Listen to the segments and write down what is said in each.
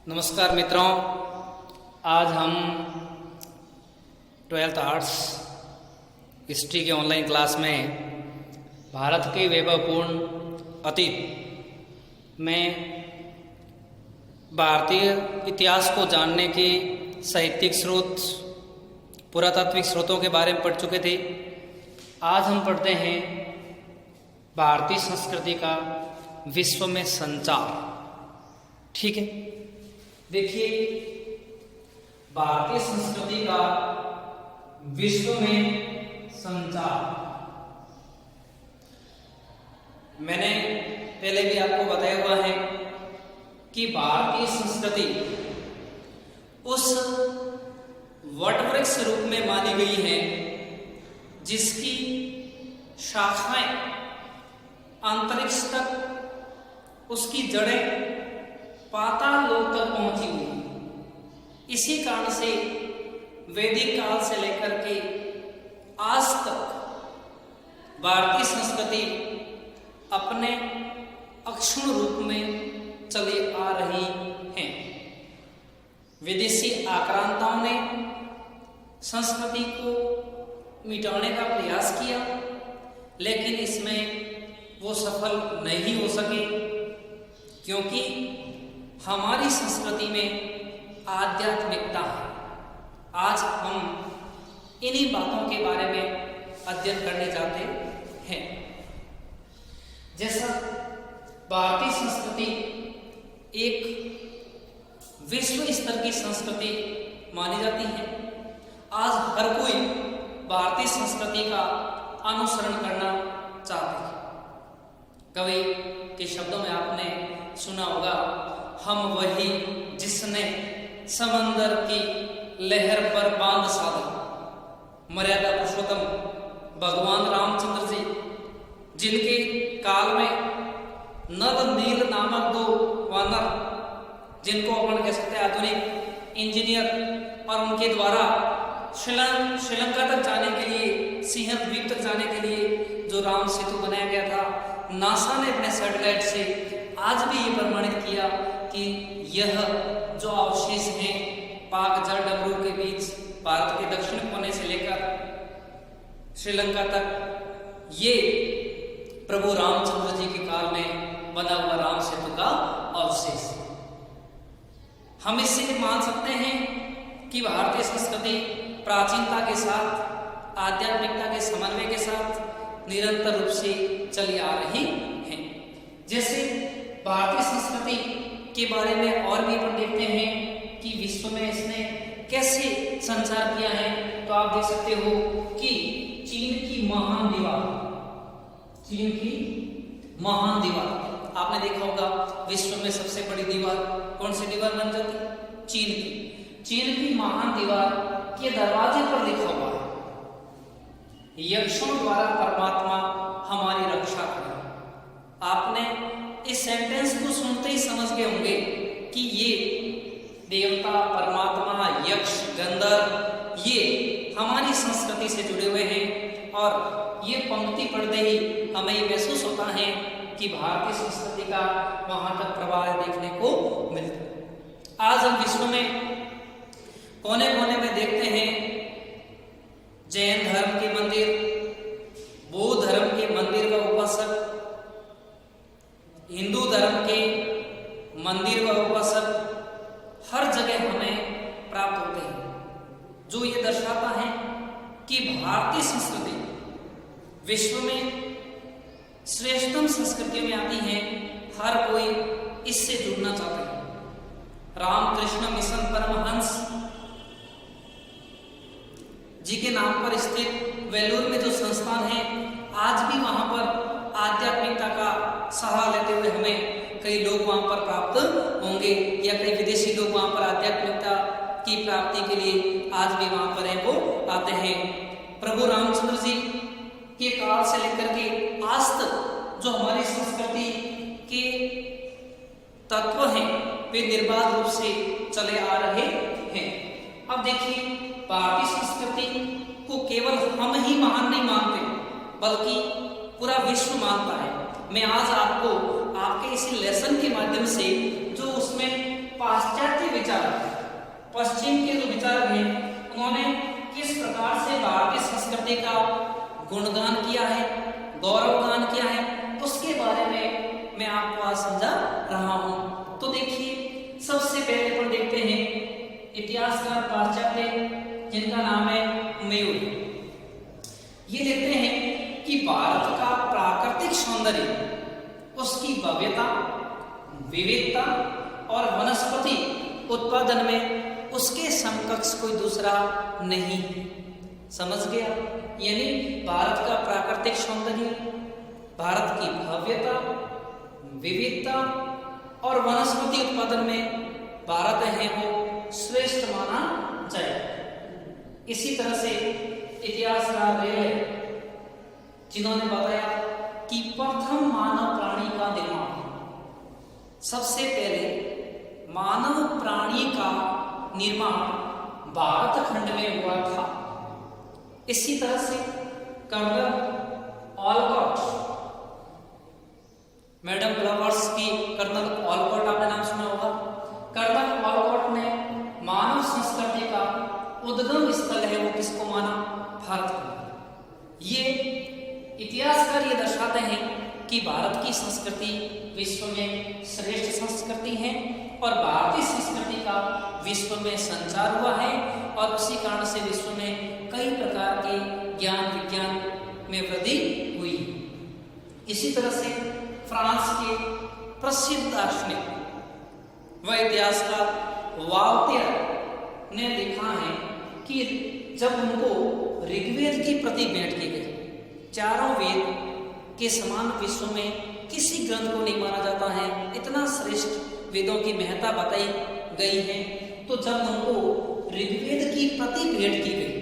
नमस्कार मित्रों, आज हम 12th आर्ट्स हिस्ट्री के ऑनलाइन क्लास में भारत के वैभवपूर्ण अतीत में भारतीय इतिहास को जानने के साहित्यिक स्रोत, पुरातात्विक स्रोतों के बारे में पढ़ चुके थे। आज हम पढ़ते हैं भारतीय संस्कृति का विश्व में संचार। ठीक है, देखिए, भारतीय संस्कृति का विश्व में संचार। मैंने पहले भी आपको बताया हुआ है कि भारतीय संस्कृति उस वटवृक्ष रूप में मानी गई है जिसकी शाखाएं अंतरिक्ष तक, उसकी जड़ें पाताल लोक तक पहुंची हुई। इसी कारण से वैदिक काल से लेकर के आज तक भारतीय संस्कृति अपने अक्षुण रूप में चली आ रही है। विदेशी आक्रांताओं ने संस्कृति को मिटाने का प्रयास किया, लेकिन इसमें वो सफल नहीं हो सके, क्योंकि हमारी संस्कृति में आध्यात्मिकता है। आज हम इन्हीं बातों के बारे में अध्ययन करने जाते हैं। जैसा भारतीय संस्कृति एक विश्व स्तर की संस्कृति मानी जाती है, आज हर कोई भारतीय संस्कृति का अनुसरण करना चाहते हैं। कवि के शब्दों में आपने सुना होगा, हम वही जिसने समंदर की लहर पर बांध साधा। मर्यादा पुरुषोत्तम भगवान रामचंद्र जी, जिनके काल में नल नील नामक दो वानर, जिनको अपन कह सकते हैं आधुनिक इंजीनियर, और उनके द्वारा श्रीलंका तक जाने के लिए, सिंह द्वीप तक जाने के लिए जो राम सेतु बनाया गया था, नासा ने अपने सैटेलाइट से आज भी ये प्रमाणित किया कि यह जो अवशेष हैं पाक जल डमरू के बीच, भारत के दक्षिण कोने से लेकर श्रीलंका तक, ये प्रभु रामचंद्र जी के काल में बना हुआ राम सेतु का अवशेष। हम इससे मान सकते हैं कि भारतीय संस्कृति प्राचीनता के साथ, आध्यात्मिकता के समन्वय के साथ निरंतर रूप से चली आ रही है। जैसे भारतीय संस्कृति के बारे में और भी अपन देखते हैं कि विश्व में इसने कैसे संचार किया है, तो आप देख सकते हो कि चीन की महान दीवार, चीन की महान दीवार आपने देखा होगा, विश्व में सबसे बड़ी दीवार कौन सी दीवार बन जाती है? चीन की। चीन की महान दीवार के दरवाजे पर लिखा हुआ है, यक्षों द्वारा परमात्मा हमारी रक्षा करे। आपने इस सेंटेंस को सुनते ही समझ गए होंगे कि ये देवता, परमात्मा, यक्ष, गंधर्व, ये हमारी संस्कृति से जुड़े हुए हैं। और ये पंक्ति पढ़ते ही हमें ये महसूस होता है कि भारतीय संस्कृति का वहां तक प्रभाव देखने को मिलता है। आज हम विश्व में कोने कोने में देखते हैं जैन धर्म के मंदिर, बौद्ध धर्म के मंदिर व उपासक, हिंदू धर्म के मंदिर व उपासक हर जगह हमें प्राप्त होते हैं, जो ये दर्शाता है कि भारतीय संस्कृति विश्व में श्रेष्ठतम संस्कृतियों में आती है। हर कोई इससे जुड़ना चाहता है। रामकृष्ण मिशन परमहंस जी के नाम पर स्थित वेलूर में जो संस्थान है, आज भी वहां पर आध्यात्मिकता का सहारा लेते हुए हमें कई लोग वहां पर प्राप्त होंगे, या कई विदेशी लोग वहां पर आध्यात्मिकता की प्राप्ति के लिए आज भी वहां पर है वो आते हैं। प्रभु रामचंद्र जी के काल से लेकर के आज तक जो हमारी संस्कृति के तत्व हैं, वे निर्बाध रूप से चले आ रहे हैं। अब देखिए, भारतीय संस्कृति को केवल हम ही महान नहीं मानते, बल्कि पूरा विश्व मानता है। मैं आज आपको आपके इसी विश्लेषण के माध्यम से जो उसमें पाश्चात्य विचार, पश्चिम के जो विचार हैं, उन्होंने किस प्रकार से भारतीय संस्कृति का गुणगान किया है, गौरवगान किया है, उसके बारे में मैं आपको आज समझा रहा हूं। तो देखिए, सबसे पहले अपन देखते हैं इतिहासकार पाश्चात्य, जिनका नाम है मयूर। ये देखते हैं कि भारत का प्राकृतिक सौंदर्य, उसकी भव्यता, विविधता और वनस्पति उत्पादन में उसके समकक्ष कोई दूसरा नहीं। समझ गया? यानी भारत का प्राकृतिक सौंदर्य, भारत की भव्यता, विविधता और वनस्पति उत्पादन में भारत है वो श्रेष्ठ माना जाए। इसी तरह से इतिहासकार रेले, जिन्होंने बताया कि प्रथम मानव प्राणी का निर्माण, सबसे पहले मानव प्राणी का निर्माण भारत खंड में हुआ था। इसी तरह से कर्नल ऑलकॉट, मैडम ब्लवर्स की कर्नल ऑलकॉट आपने नाम सुना होगा। कर्नल ऑलकॉट ने मानव संस्कृति का उद्गम स्थल है वो किसको माना? भारत को। ये इतिहासकार ये दर्शाते हैं कि भारत की संस्कृति विश्व में श्रेष्ठ संस्कृति है और भारतीय संस्कृति का विश्व में संचार हुआ है और उसी कारण से विश्व में कई प्रकार के ज्ञान विज्ञान में वृद्धि हुई। इसी तरह से फ्रांस के प्रसिद्ध दार्शनिक व इतिहासकार वाल्टेयर ने लिखा है कि जब उनको ऋग्वेद की प्रति भेंट की गई, चारों वेद के समान विश्व में किसी ग्रंथ को नहीं माना जाता है, इतना श्रेष्ठ वेदों की महत्ता बताई गई है। तो जब उनको ऋग्वेद की प्रति भेंट की गई,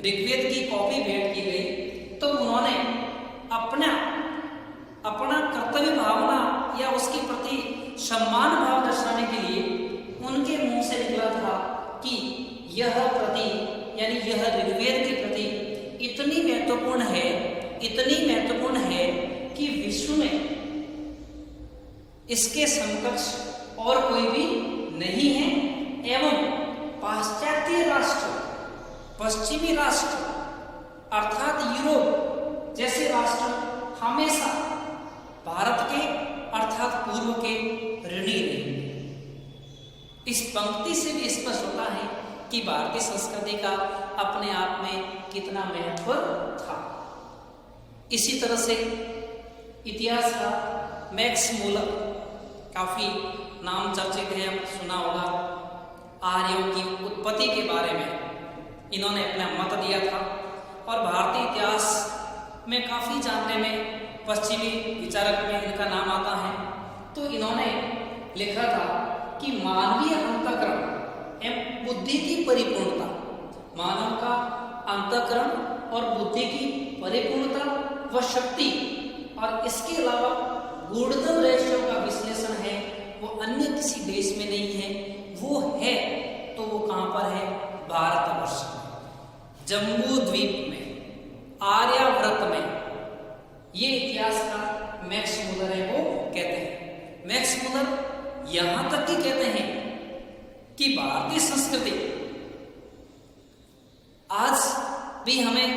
ऋग्वेद की कॉपी भेंट की गई, तो उन्होंने अपना कर्तव्य भावना या उसके प्रति सम्मान भाव दर्शाने के लिए उनके मुंह से निकला था कि यह प्रति यानी यह ऋग्वेद के प्रति इतनी महत्वपूर्ण है कि विश्व में इसके समकक्ष और कोई भी नहीं है। एवं पाश्चात्य राष्ट्र, पश्चिमी राष्ट्र अर्थात यूरोप जैसे राष्ट्र हमेशा भारत के अर्थात पूर्व के ऋणी रहे। इस पंक्ति से भी स्पष्ट होता है कि भारतीय संस्कृति का अपने आप में कितना महत्व था। इसी तरह से इतिहास का मैक्स मूलर, काफी नाम चर्चित है, सुना होगा, आर्यों की उत्पत्ति के बारे में इन्होंने अपना मत दिया था और भारतीय इतिहास में काफी जानने में पश्चिमी विचारक में इनका नाम आता है। तो इन्होंने लिखा था कि मानवीय अंतःकरण एवं बुद्धि की परिपूर्णता, मानव का अंतःकरण और बुद्धि की परिपूर्णता व शक्ति और इसके अलावा गूढ़तम रहस्यों का विश्लेषण है वो अन्य किसी देश में नहीं है। वो है तो वो कहां पर है? भारतवर्ष में, जम्बू द्वीप में, आर्यावर्त में। ये इतिहास का मैक्स मूलर है वो कहते हैं। मैक्स मूलर यहां तक कि कहते हैं कि भारतीय संस्कृति आज भी हमें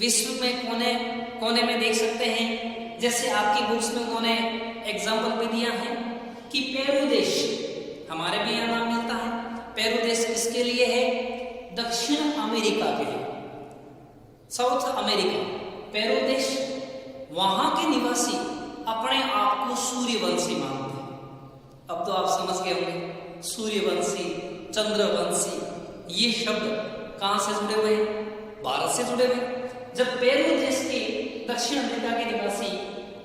विश्व में कोने कोने में देख सकते हैं। जैसे आपकी बुक्स में उन्होंने एग्जाम्पल भी दिया है कि पेरू देश, हमारे भी यहाँ नाम मिलता है। पेरू देश किसके लिए है? दक्षिण अमेरिका के लिए, साउथ अमेरिका। पेरू देश, वहां के निवासी अपने आप को सूर्यवंशी मानते हैं। अब तो आप समझ गए होंगे, सूर्यवंशी, चंद्रवंशी, ये शब्द कहां से जुड़े हुए हैं? भारत से जुड़े हुए। जब पेरू देश के दक्षिण अमेरिका के निवासी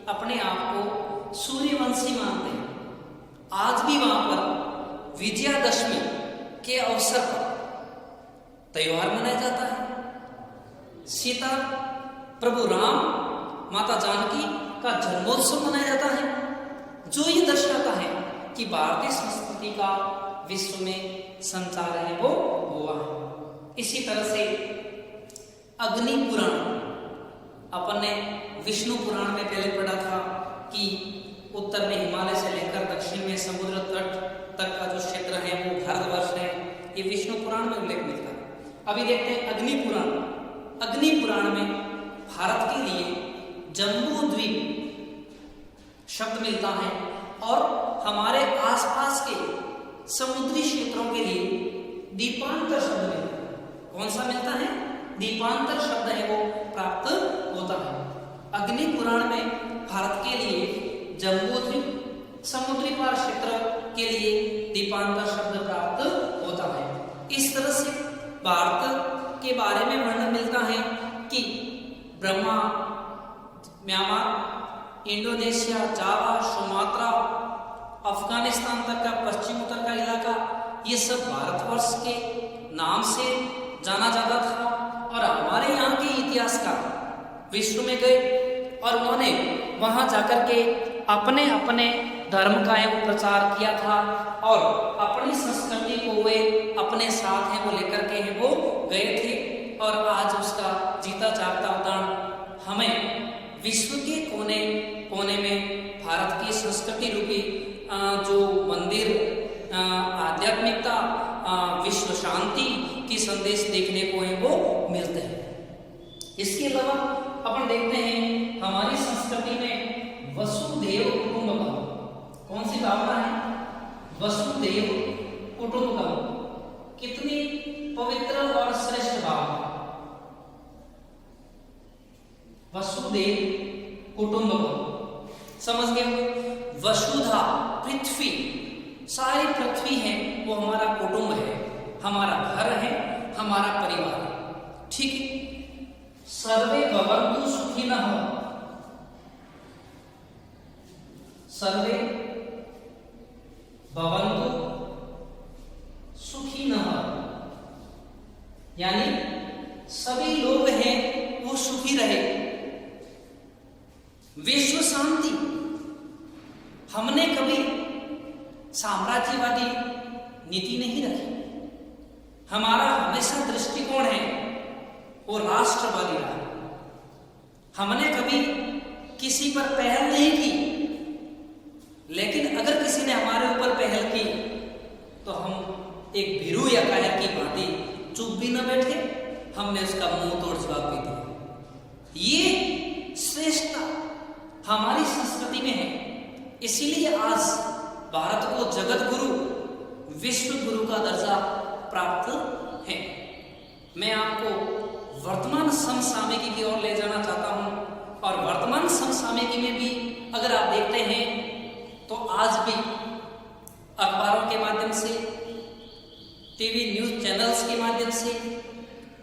अपने आप को सूर्यवंशी मानते हैं, आज भी वहां पर विजयादशमी के अवसर पर त्योहार मनाया जाता है। सीता, प्रभु राम, माता जानकी का जन्मोत्सव मनाया जाता है, जो ये दर्शाता है कि भारतीय संस्कृति का विश्व में संचार है वो हुआ है। इसी तरह से अग्नि पुराण, अपन ने विष्णु पुराण में पहले पढ़ा था कि उत्तर में हिमालय से लेकर दक्षिण में समुद्र तट तक का जो क्षेत्र है वो भारतवर्ष है। ये विष्णु पुराण में उल्लेख मिलता है। अभी देखते हैं अग्नि पुराण। अग्नि पुराण में भारत के लिए जम्बू द्वीप शब्द मिलता है और हमारे आसपास के समुद्री क्षेत्रों के लिए दीपांतर शब्द मिलता है। कौन सा मिलता है? दीपांतर शब्द है वो प्राप्त होता है। अग्नि पुराण में भारत के लिए जम्बू द्वीप समुद्री पार क्षेत्र के लिए दीपांतर शब्द प्राप्त होता है। इस तरह से भारत के बारे में वर्णन मिलता है कि ब्रह्मा, म्यांमार, इंडोनेशिया, जावा, सुमात्रा, अफगानिस्तान तक का पश्चिम उत्तर का इलाका, ये सब भारतवर्ष के नाम से जाना जाता था। और हमारे यहाँ के इतिहासकार विश्व में गए और उन्होंने वहां जाकर के अपने अपने धर्म का है वो प्रचार किया था और अपनी संस्कृति को वे अपने साथ है वो लेकर के है वो गए थे। और आज उसका जीता जागता उदाहरण हमें विश्व के कोने कोने में भारत की संस्कृति रूपी जो मंदिर, आध्यात्मिकता, विश्व शांति की संदेश देखने को है वो मिलते हैं। इसके अलावा अपन देखते हैं हमारी संस्कृति में वसुधैव कुटुंबकम, कौन सी भावना है? वसुधैव कुटुंबकम, कितनी पवित्र और श्रेष्ठ भावना। वसुधैव कुटुंबकम, समझ गए? वसुधा, पृथ्वी, सारी पृथ्वी है वो हमारा कुटुंब है, हमारा घर है, हमारा परिवार है। ठीक है। सर्वे भवन्तु सुखिनः, सर्वे भवन्तु सुखिनः, यानी सभी लोग हैं वो सुखी रहे। विश्व शांति, हमने कभी साम्राज्यवादी नीति नहीं रखी। हमारा हमेशा दृष्टिकोण है वो राष्ट्रवादी रहा। हमने कभी किसी पर पहल नहीं की, लेकिन अगर किसी ने हमारे ऊपर पहल की तो हम एक भीरू या कायर की भांति चुप भी न बैठे, हमने उसका मुंह तोड़ जवाब भी दिया। ये श्रेष्ठता हमारी संस्कृति में है। इसीलिए आज भारत को जगत गुरु, विश्व गुरु का दर्जा प्राप्त है। मैं आपको वर्तमान समसामयिकी की ओर ले जाना चाहता हूं और वर्तमान समसामयिकी में भी अगर आप देखते हैं तो आज भी अखबारों के माध्यम से, टीवी न्यूज चैनल्स के माध्यम से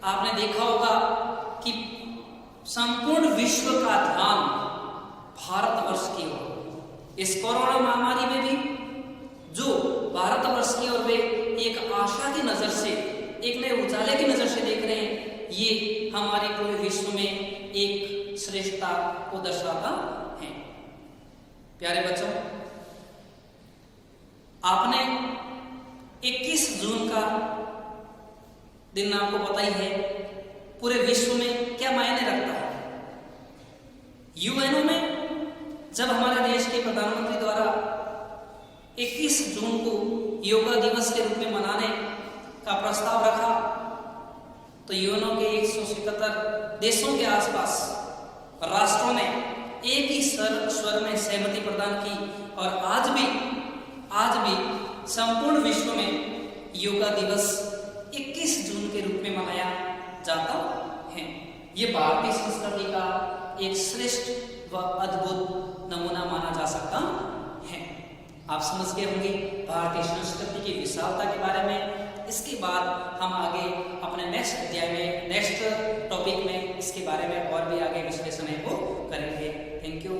आपने देखा होगा कि संपूर्ण विश्व का ध्यान भारतवर्ष की ओर, इस कोरोना महामारी में भी जो भारतवर्ष की ओर वे एक आशा की नजर से, एक नए उजाले की नजर से देख रहे हैं, ये हमारे पूरे विश्व में एक श्रेष्ठता को दर्शाता है। प्यारे बच्चों, आपने 21 जून का दिन आपको पता ही है पूरे विश्व में क्या मायने रखता है। यूएनओ में जब हमारे देश के प्रधानमंत्री द्वारा 21 जून को योगा दिवस के रूप में मनाने का प्रस्ताव रखा तो यूएनओ के 177 देशों के आसपास राष्ट्रों ने एक ही स्वर में सहमति प्रदान की और आज भी संपूर्ण विश्व में योगा दिवस 21 जून के रूप में मनाया जाता है। ये भारतीय संस्कृति का एक श्रेष्ठ व अद्भुत नमूना माना जा सकता है। आप समझ गए होंगे भारतीय संस्कृति की विशालता के बारे में। इसके बाद हम आगे अपने नेक्स्ट अध्याय में, नेक्स्ट टॉपिक में इसके बारे में और भी आगे विश्लेषण है वो करेंगे। Thank you.